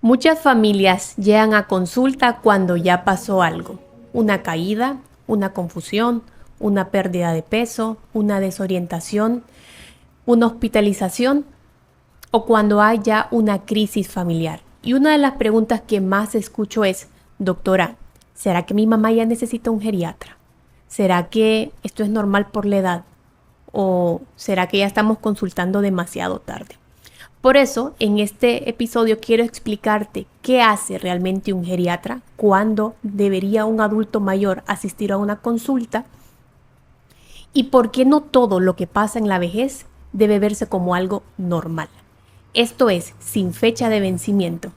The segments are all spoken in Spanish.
Muchas familias llegan a consulta cuando ya pasó algo, una caída, una confusión, una pérdida de peso, una desorientación, una hospitalización o cuando hay ya una crisis familiar. Y una de las preguntas que más escucho es, doctora, ¿será que mi mamá ya necesita un geriatra? ¿Será que esto es normal por la edad? ¿O será que ya estamos consultando demasiado tarde? Por eso, en este episodio quiero explicarte qué hace realmente un geriatra, cuándo debería un adulto mayor asistir a una consulta y por qué no todo lo que pasa en la vejez debe verse como algo normal. Esto es, sin fecha de vencimiento.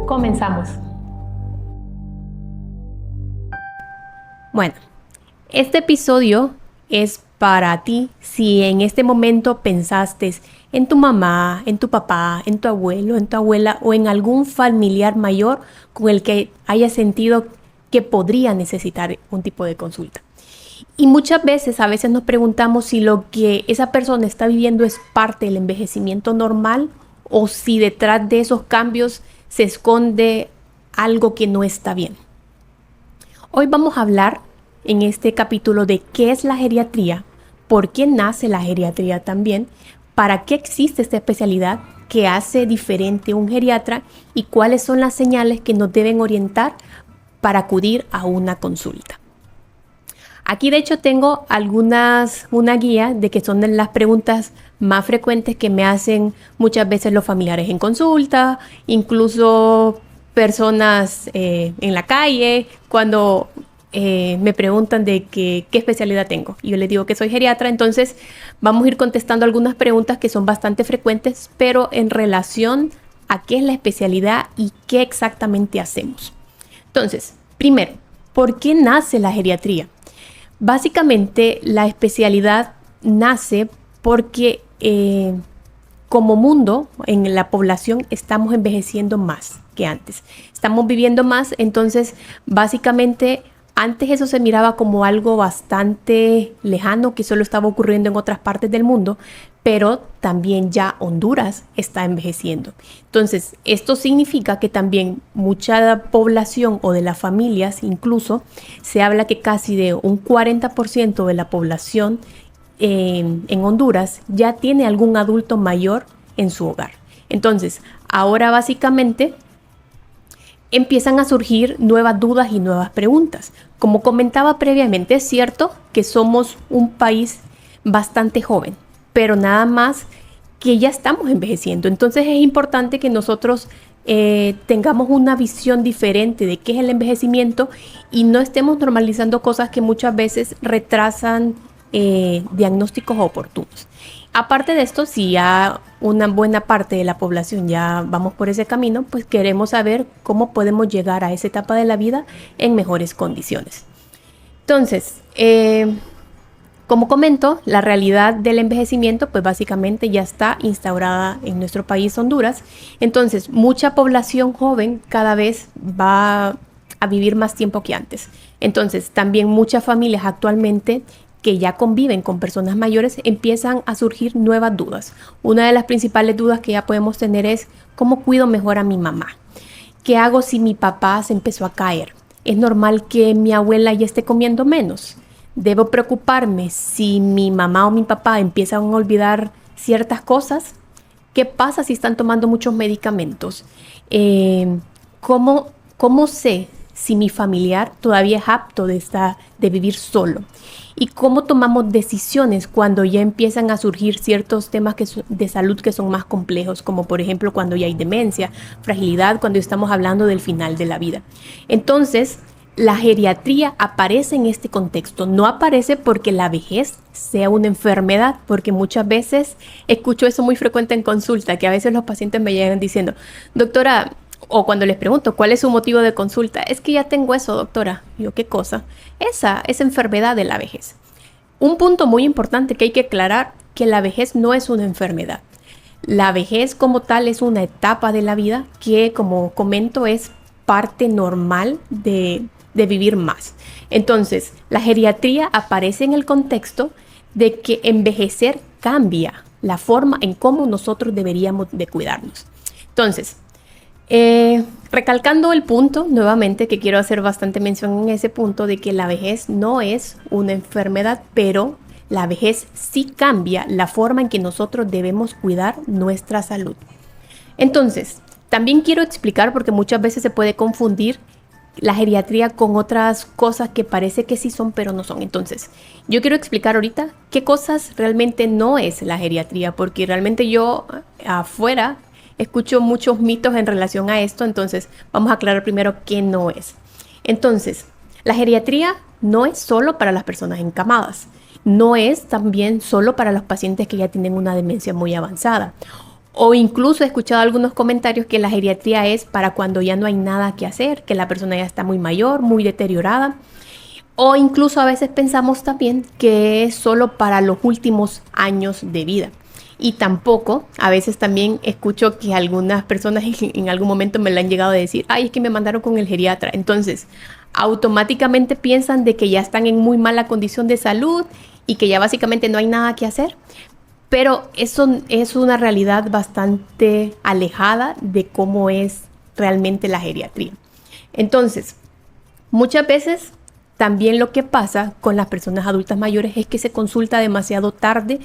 Comenzamos. Bueno, este episodio es para ti si en este momento pensaste en tu mamá, en tu papá, en tu abuelo, en tu abuela o en algún familiar mayor con el que hayas sentido que podría necesitar un tipo de consulta. Y muchas veces, a veces nos preguntamos si lo que esa persona está viviendo es parte del envejecimiento normal o si detrás de esos cambios se esconde algo que no está bien. Hoy vamos a hablar en este capítulo de qué es la geriatría, por qué nace la geriatría también, para qué existe esta especialidad, qué hace diferente un geriatra y cuáles son las señales que nos deben orientar para acudir a una consulta. Aquí de hecho tengo una guía de que son de las preguntas más frecuentes que me hacen muchas veces los familiares en consulta, incluso personas en la calle, cuando me preguntan de qué especialidad tengo. Y yo les digo que soy geriatra, entonces vamos a ir contestando algunas preguntas que son bastante frecuentes, pero en relación a qué es la especialidad y qué exactamente hacemos. Entonces, primero, ¿por qué nace la geriatría? Básicamente, la especialidad nace porque como mundo, en la población, estamos envejeciendo más que antes. Estamos viviendo más, entonces, básicamente, antes eso se miraba como algo bastante lejano que solo estaba ocurriendo en otras partes del mundo, pero también ya Honduras está envejeciendo. Entonces, esto significa que también mucha población o de las familias, incluso, se habla que casi de un 40% de la población en Honduras ya tiene algún adulto mayor en su hogar. Entonces, ahora básicamente empiezan a surgir nuevas dudas y nuevas preguntas. Como comentaba previamente, es cierto que somos un país bastante joven, pero nada más que ya estamos envejeciendo. Entonces es importante que nosotros tengamos una visión diferente de qué es el envejecimiento y no estemos normalizando cosas que muchas veces retrasan diagnósticos oportunos. Aparte de esto, si ya una buena parte de la población ya vamos por ese camino, pues queremos saber cómo podemos llegar a esa etapa de la vida en mejores condiciones. Entonces, como comento, la realidad del envejecimiento pues básicamente ya está instaurada en nuestro país, Honduras. Entonces, mucha población joven cada vez va a vivir más tiempo que antes. Entonces, también muchas familias actualmente que ya conviven con personas mayores, empiezan a surgir nuevas dudas. Una de las principales dudas que ya podemos tener es, ¿cómo cuido mejor a mi mamá? ¿Qué hago si mi papá se empezó a caer? ¿Es normal que mi abuela ya esté comiendo menos? ¿Debo preocuparme si mi mamá o mi papá empiezan a olvidar ciertas cosas? ¿Qué pasa si están tomando muchos medicamentos? ¿Cómo sé si mi familiar todavía es apto de vivir solo? ¿Y cómo tomamos decisiones cuando ya empiezan a surgir ciertos temas de salud que son más complejos, como por ejemplo cuando ya hay demencia, fragilidad, cuando estamos hablando del final de la vida? Entonces, la geriatría aparece en este contexto, no aparece porque la vejez sea una enfermedad, porque muchas veces escucho eso muy frecuente en consulta, que a veces los pacientes me llegan diciendo, doctora, O cuando les pregunto, ¿cuál es su motivo de consulta? Es que ya tengo eso, doctora. Yo, ¿qué cosa? Esa es enfermedad de la vejez. Un punto muy importante que hay que aclarar, que la vejez no es una enfermedad. La vejez como tal es una etapa de la vida que, como comento, es parte normal de vivir más. Entonces, la geriatría aparece en el contexto de que envejecer cambia la forma en cómo nosotros deberíamos de cuidarnos. Entonces, recalcando el punto nuevamente, que quiero hacer bastante mención en ese punto de que la vejez no es una enfermedad, pero la vejez sí cambia la forma en que nosotros debemos cuidar nuestra salud. Entonces, también quiero explicar, porque muchas veces se puede confundir la geriatría con otras cosas que parece que sí son, pero no son. Entonces, yo quiero explicar ahorita qué cosas realmente no es la geriatría, porque realmente yo afuera escucho muchos mitos en relación a esto. Entonces, vamos a aclarar primero qué no es. Entonces, la geriatría no es solo para las personas encamadas, no es también solo para los pacientes que ya tienen una demencia muy avanzada. O incluso he escuchado algunos comentarios que la geriatría es para cuando ya no hay nada que hacer, que la persona ya está muy mayor, muy deteriorada. O incluso a veces pensamos también que es solo para los últimos años de vida. Y tampoco, a veces también escucho que algunas personas en algún momento me lo han llegado a decir, ay, es que me mandaron con el geriatra. Entonces, automáticamente piensan de que ya están en muy mala condición de salud y que ya básicamente no hay nada que hacer. Pero eso es una realidad bastante alejada de cómo es realmente la geriatría. Entonces, muchas veces también lo que pasa con las personas adultas mayores es que se consulta demasiado tarde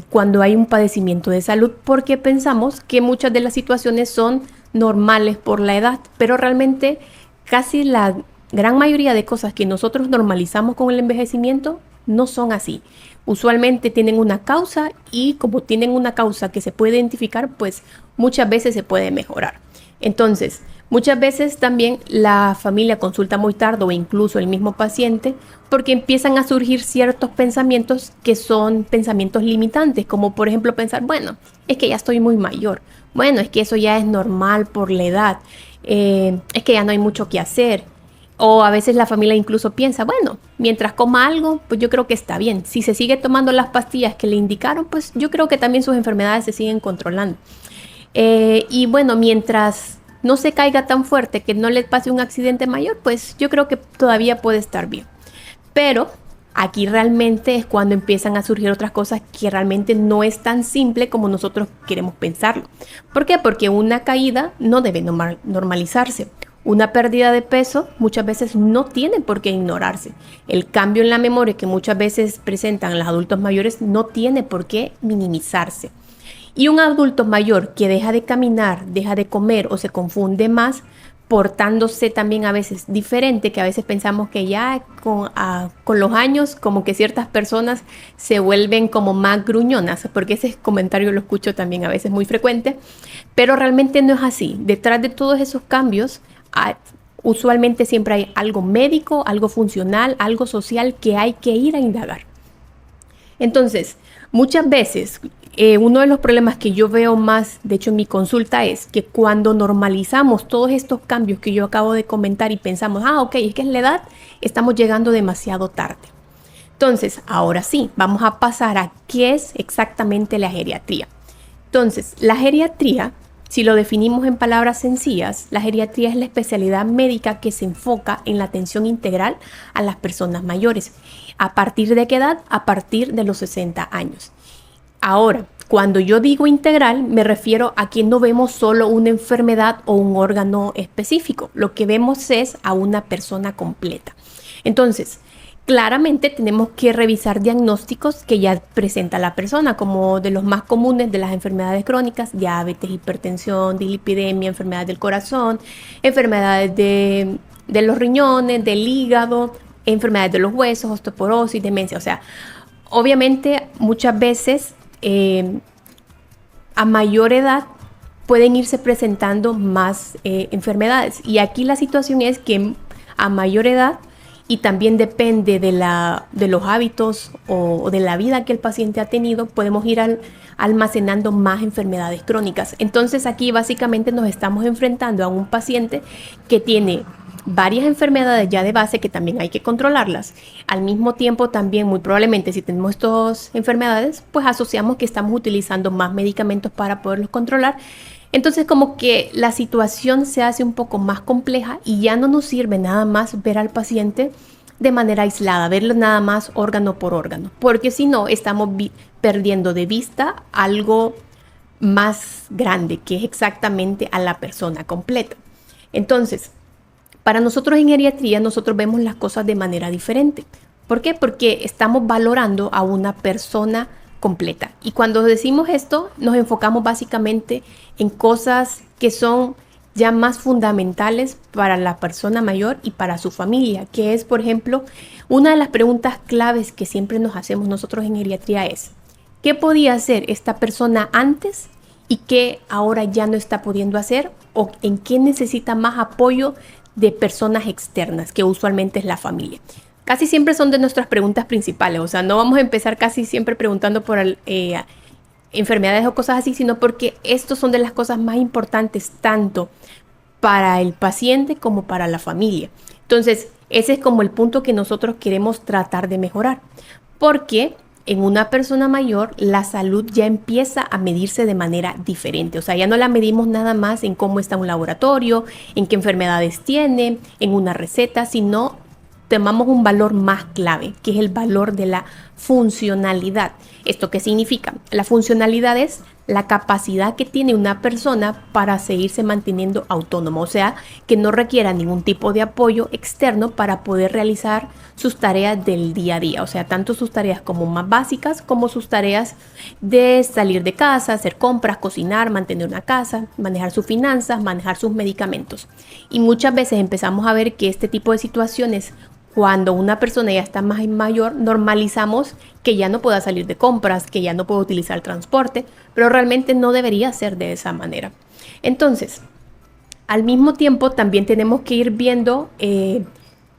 cuando hay un padecimiento de salud, porque pensamos que muchas de las situaciones son normales por la edad, pero realmente casi la gran mayoría de cosas que nosotros normalizamos con el envejecimiento no son así. Usualmente tienen una causa y como tienen una causa que se puede identificar, pues muchas veces se puede mejorar. Entonces, muchas veces también la familia consulta muy tarde o incluso el mismo paciente porque empiezan a surgir ciertos pensamientos que son pensamientos limitantes, como por ejemplo pensar, bueno, es que ya estoy muy mayor, bueno, es que eso ya es normal por la edad, es que ya no hay mucho que hacer. O a veces la familia incluso piensa, bueno, mientras coma algo, pues yo creo que está bien. Si se sigue tomando las pastillas que le indicaron, pues yo creo que también sus enfermedades se siguen controlando. Y bueno, mientras no se caiga tan fuerte que no le pase un accidente mayor, pues yo creo que todavía puede estar bien. Pero aquí realmente es cuando empiezan a surgir otras cosas que realmente no es tan simple como nosotros queremos pensarlo. ¿Por qué? Porque una caída no debe normalizarse. Una pérdida de peso muchas veces no tiene por qué ignorarse. El cambio en la memoria que muchas veces presentan los adultos mayores no tiene por qué minimizarse. Y un adulto mayor que deja de caminar, deja de comer o se confunde más, portándose también a veces diferente, que a veces pensamos que ya con los años como que ciertas personas se vuelven como más gruñonas, porque ese comentario lo escucho también a veces muy frecuente, pero realmente no es así. Detrás de todos esos cambios, usualmente siempre hay algo médico, algo funcional, algo social que hay que ir a indagar. Entonces, muchas veces uno de los problemas que yo veo más, de hecho en mi consulta, es que cuando normalizamos todos estos cambios que yo acabo de comentar y pensamos, ok, es que en la edad estamos llegando demasiado tarde. Entonces, ahora sí, vamos a pasar a qué es exactamente la geriatría. Entonces, la geriatría, si lo definimos en palabras sencillas, la geriatría es la especialidad médica que se enfoca en la atención integral a las personas mayores. ¿A partir de qué edad? A partir de los 60 años. Ahora, cuando yo digo integral, me refiero a que no vemos solo una enfermedad o un órgano específico. Lo que vemos es a una persona completa. Entonces, claramente tenemos que revisar diagnósticos que ya presenta la persona, como de los más comunes de las enfermedades crónicas, diabetes, hipertensión, dislipidemia, enfermedades del corazón, enfermedades de los riñones, del hígado, enfermedades de los huesos, osteoporosis, demencia. O sea, obviamente muchas veces a mayor edad pueden irse presentando más enfermedades. Y aquí la situación es que a mayor edad y también depende de los hábitos o de la vida que el paciente ha tenido, podemos ir almacenando más enfermedades crónicas. Entonces aquí básicamente nos estamos enfrentando a un paciente que tiene varias enfermedades ya de base que también hay que controlarlas. Al mismo tiempo también muy probablemente si tenemos estas enfermedades, pues asociamos que estamos utilizando más medicamentos para poderlos controlar. Entonces como que la situación se hace un poco más compleja y ya no nos sirve nada más ver al paciente de manera aislada, verlo nada más órgano por órgano, porque si no estamos perdiendo de vista algo más grande, que es exactamente a la persona completa. Entonces, para nosotros en geriatría, nosotros vemos las cosas de manera diferente. ¿Por qué? Porque estamos valorando a una persona completa. Y cuando decimos esto, nos enfocamos básicamente en cosas que son ya más fundamentales para la persona mayor y para su familia, que es, por ejemplo, una de las preguntas claves que siempre nos hacemos nosotros en geriatría es, ¿qué podía hacer esta persona antes y qué ahora ya no está pudiendo hacer? ¿O en qué necesita más apoyo de personas externas, que usualmente es la familia? Casi siempre son de nuestras preguntas principales, o sea, no vamos a empezar casi siempre preguntando por enfermedades o cosas así, sino porque estos son de las cosas más importantes tanto para el paciente como para la familia. Entonces, ese es como el punto que nosotros queremos tratar de mejorar, porque en una persona mayor la salud ya empieza a medirse de manera diferente. O sea, ya no la medimos nada más en cómo está un laboratorio, en qué enfermedades tiene, en una receta, sino tomamos un valor más clave, que es el valor de la funcionalidad. ¿Esto qué significa? La funcionalidad es la capacidad que tiene una persona para seguirse manteniendo autónomo, o sea, que no requiera ningún tipo de apoyo externo para poder realizar sus tareas del día a día, o sea, tanto sus tareas como más básicas como sus tareas de salir de casa, hacer compras, cocinar, mantener una casa, manejar sus finanzas, manejar sus medicamentos. Y muchas veces empezamos a ver que este tipo de situaciones, cuando una persona ya está más mayor, normalizamos que ya no pueda salir de compras, que ya no pueda utilizar el transporte, pero realmente no debería ser de esa manera. Entonces, al mismo tiempo también tenemos que ir viendo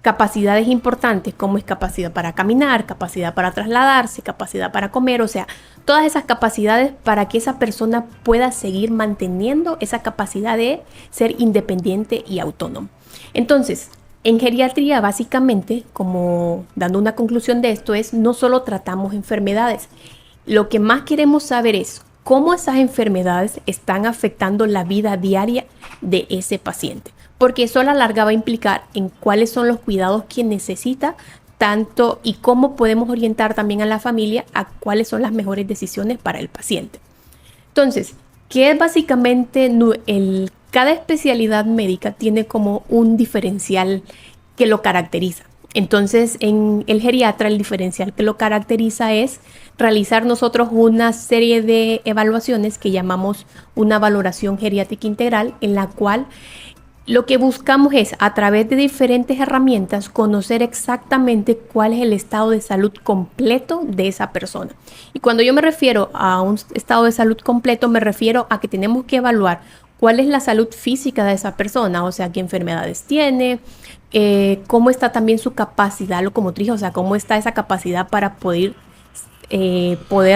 capacidades importantes, como es capacidad para caminar, capacidad para trasladarse, capacidad para comer, o sea, todas esas capacidades para que esa persona pueda seguir manteniendo esa capacidad de ser independiente y autónomo. Entonces, en geriatría, básicamente, como dando una conclusión de esto, es no solo tratamos enfermedades. Lo que más queremos saber es cómo esas enfermedades están afectando la vida diaria de ese paciente. Porque eso a la larga va a implicar en cuáles son los cuidados que necesita tanto y cómo podemos orientar también a la familia a cuáles son las mejores decisiones para el paciente. Entonces, ¿qué es básicamente cada especialidad médica tiene como un diferencial que lo caracteriza? Entonces, en el geriatra, el diferencial que lo caracteriza es realizar nosotros una serie de evaluaciones que llamamos una valoración geriátrica integral, en la cual lo que buscamos es, a través de diferentes herramientas, conocer exactamente cuál es el estado de salud completo de esa persona. Y cuando yo me refiero a un estado de salud completo, me refiero a que tenemos que evaluar cuál es la salud física de esa persona, o sea, qué enfermedades tiene, cómo está también su capacidad locomotriz, o sea, cómo está esa capacidad para poder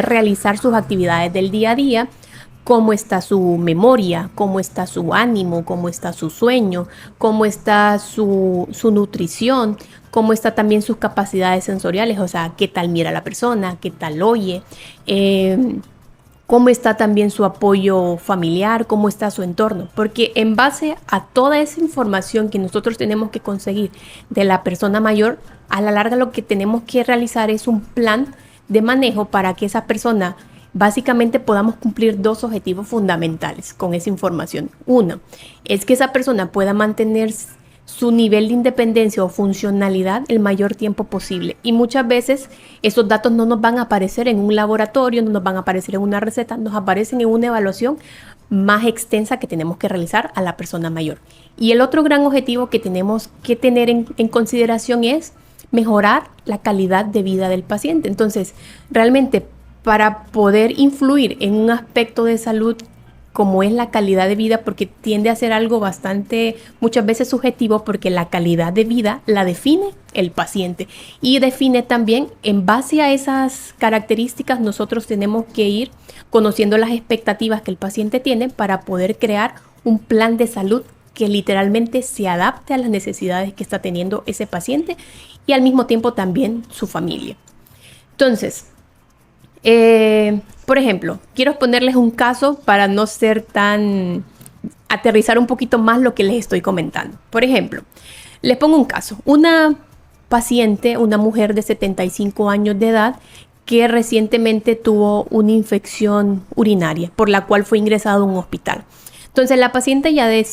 realizar sus actividades del día a día, cómo está su memoria, cómo está su ánimo, cómo está su sueño, cómo está su nutrición, cómo está también sus capacidades sensoriales, o sea, qué tal mira la persona, qué tal oye, cómo está también su apoyo familiar, cómo está su entorno, porque en base a toda esa información que nosotros tenemos que conseguir de la persona mayor, a la larga lo que tenemos que realizar es un plan de manejo para que esa persona básicamente podamos cumplir dos objetivos fundamentales con esa información. Uno, es que esa persona pueda mantener su nivel de independencia o funcionalidad el mayor tiempo posible. Y muchas veces esos datos no nos van a aparecer en un laboratorio, no nos van a aparecer en una receta, nos aparecen en una evaluación más extensa que tenemos que realizar a la persona mayor. Y el otro gran objetivo que tenemos que tener en consideración es mejorar la calidad de vida del paciente. Entonces, realmente, para poder influir en un aspecto de salud como es la calidad de vida, porque tiende a ser algo bastante, muchas veces subjetivo, porque la calidad de vida la define el paciente y define también en base a esas características nosotros tenemos que ir conociendo las expectativas que el paciente tiene para poder crear un plan de salud que literalmente se adapte a las necesidades que está teniendo ese paciente y al mismo tiempo también su familia. Entonces, por ejemplo, quiero ponerles un caso para no ser tan, aterrizar un poquito más lo que les estoy comentando. Por ejemplo, les pongo un caso. Una paciente, una mujer de 75 años de edad, que recientemente tuvo una infección urinaria, por la cual fue ingresada a un hospital. Entonces la paciente ya de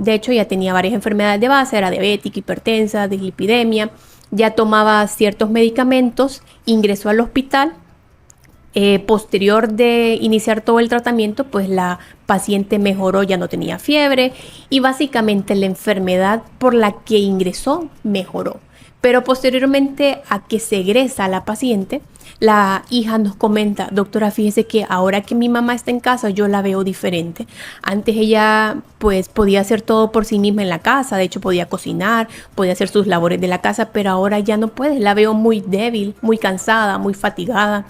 hecho ya tenía varias enfermedades de base, era diabética, hipertensa, dislipidemia, ya tomaba ciertos medicamentos, ingresó al hospital. Posterior de iniciar todo el tratamiento, pues la paciente mejoró, ya no tenía fiebre y básicamente la enfermedad por la que ingresó mejoró. Pero posteriormente a que se egresa la paciente, la hija nos comenta: doctora, fíjese que ahora que mi mamá está en casa, yo la veo diferente. Antes ella pues podía hacer todo por sí misma en la casa, de hecho podía cocinar, podía hacer sus labores de la casa, pero ahora ya no puede, la veo muy débil, muy cansada, muy fatigada.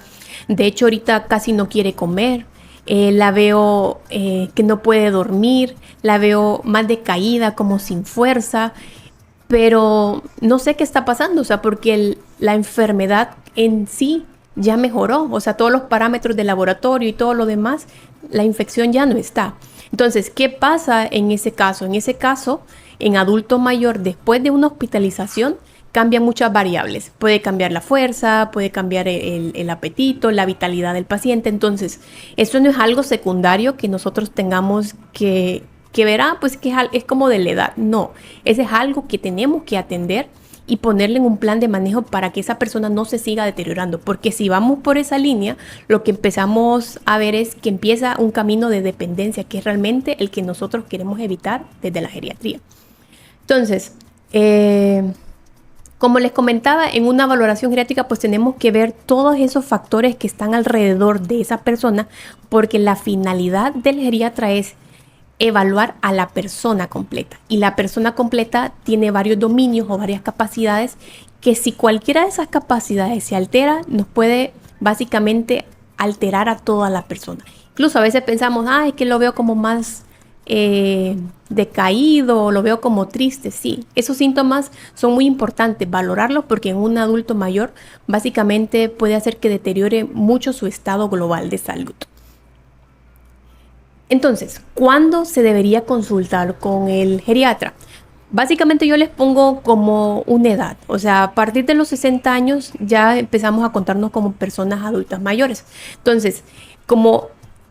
De hecho ahorita casi no quiere comer. La veo que no puede dormir, la veo más decaída, como sin fuerza. Pero no sé qué está pasando, o sea, porque la enfermedad en sí ya mejoró, o sea, todos los parámetros de laboratorio y todo lo demás, la infección ya no está. Entonces, ¿qué pasa en ese caso? En ese caso, en adulto mayor, después de una hospitalización, cambian muchas variables. Puede cambiar la fuerza, puede cambiar el apetito, la vitalidad del paciente. Entonces, eso no es algo secundario que nosotros tengamos que verá, pues que es como de la edad. No, ese es algo que tenemos que atender y ponerle en un plan de manejo para que esa persona no se siga deteriorando. Porque si vamos por esa línea, lo que empezamos a ver es que empieza un camino de dependencia, que es realmente el que nosotros queremos evitar desde la geriatría. Entonces, como les comentaba, en una valoración geriátrica pues tenemos que ver todos esos factores que están alrededor de esa persona, porque la finalidad del geriatra es evaluar a la persona completa. Y la persona completa tiene varios dominios o varias capacidades que si cualquiera de esas capacidades se altera, nos puede básicamente alterar a toda la persona. Incluso a veces pensamos, es que lo veo como más decaído, lo veo como triste. Sí, esos síntomas son muy importantes valorarlos porque en un adulto mayor básicamente puede hacer que deteriore mucho su estado global de salud. Entonces, ¿cuándo se debería consultar con el geriatra? Básicamente yo les pongo como una edad, o sea, a partir de los 60 años ya empezamos a contarnos como personas adultas mayores. Entonces, como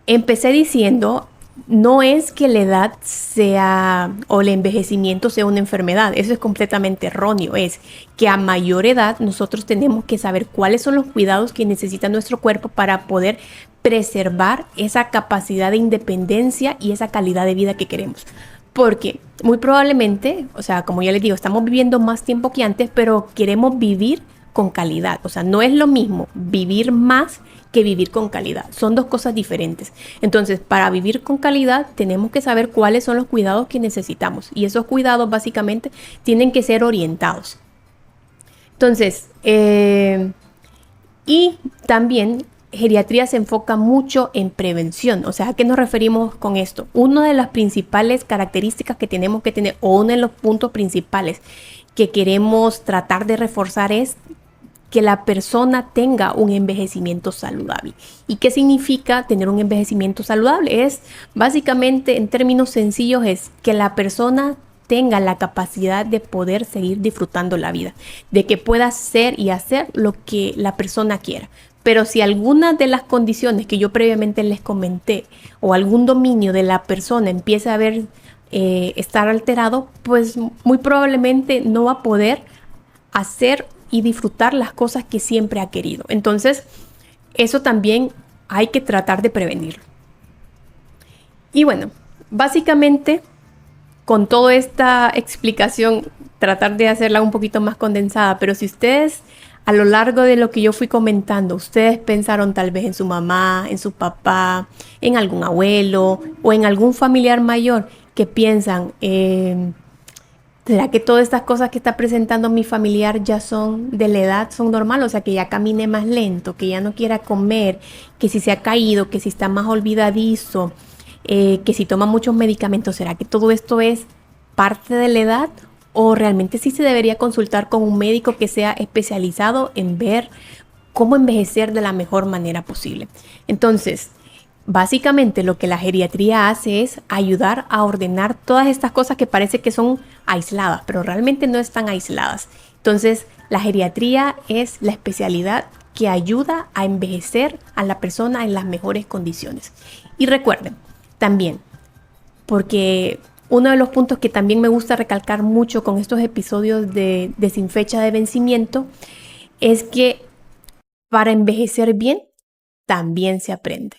empecé diciendo, no es que la edad sea o el envejecimiento sea una enfermedad, eso es completamente erróneo, es que a mayor edad nosotros tenemos que saber cuáles son los cuidados que necesita nuestro cuerpo para poder preservar esa capacidad de independencia y esa calidad de vida que queremos. Porque muy probablemente, o sea, como ya les digo, estamos viviendo más tiempo que antes, pero queremos vivir con calidad. O sea, no es lo mismo vivir más que vivir con calidad. Son dos cosas diferentes. Entonces, para vivir con calidad, tenemos que saber cuáles son los cuidados que necesitamos. Y esos cuidados básicamente tienen que ser orientados. Entonces, y también geriatría se enfoca mucho en prevención. O sea, ¿a qué nos referimos con esto? Una de las principales características que tenemos que tener, o uno de los puntos principales que queremos tratar de reforzar es que la persona tenga un envejecimiento saludable. ¿Y qué significa tener un envejecimiento saludable? Es básicamente, en términos sencillos, es que la persona tenga la capacidad de poder seguir disfrutando la vida, de que pueda ser y hacer lo que la persona quiera. Pero si alguna de las condiciones que yo previamente les comenté o algún dominio de la persona empieza a estar alterado, pues muy probablemente no va a poder hacer y disfrutar las cosas que siempre ha querido. Entonces, eso también hay que tratar de prevenirlo. Y bueno, básicamente, con toda esta explicación, tratar de hacerla un poquito más condensada, pero si ustedes a lo largo de lo que yo fui comentando, ustedes pensaron tal vez en su mamá, en su papá, en algún abuelo o en algún familiar mayor que piensan, ¿será que todas estas cosas que está presentando mi familiar ya son de la edad, son normal? O sea, que ya camine más lento, que ya no quiera comer, que si se ha caído, que si está más olvidadizo, que si toma muchos medicamentos. ¿Será que todo esto es parte de la edad? ¿O realmente sí se debería consultar con un médico que sea especializado en ver cómo envejecer de la mejor manera posible? Entonces, básicamente lo que la geriatría hace es ayudar a ordenar todas estas cosas que parece que son aisladas, pero realmente no están aisladas. Entonces, la geriatría es la especialidad que ayuda a envejecer a la persona en las mejores condiciones. Y recuerden, también, porque uno de los puntos que también me gusta recalcar mucho con estos episodios de Sin Fecha de Vencimiento es que para envejecer bien, también se aprende.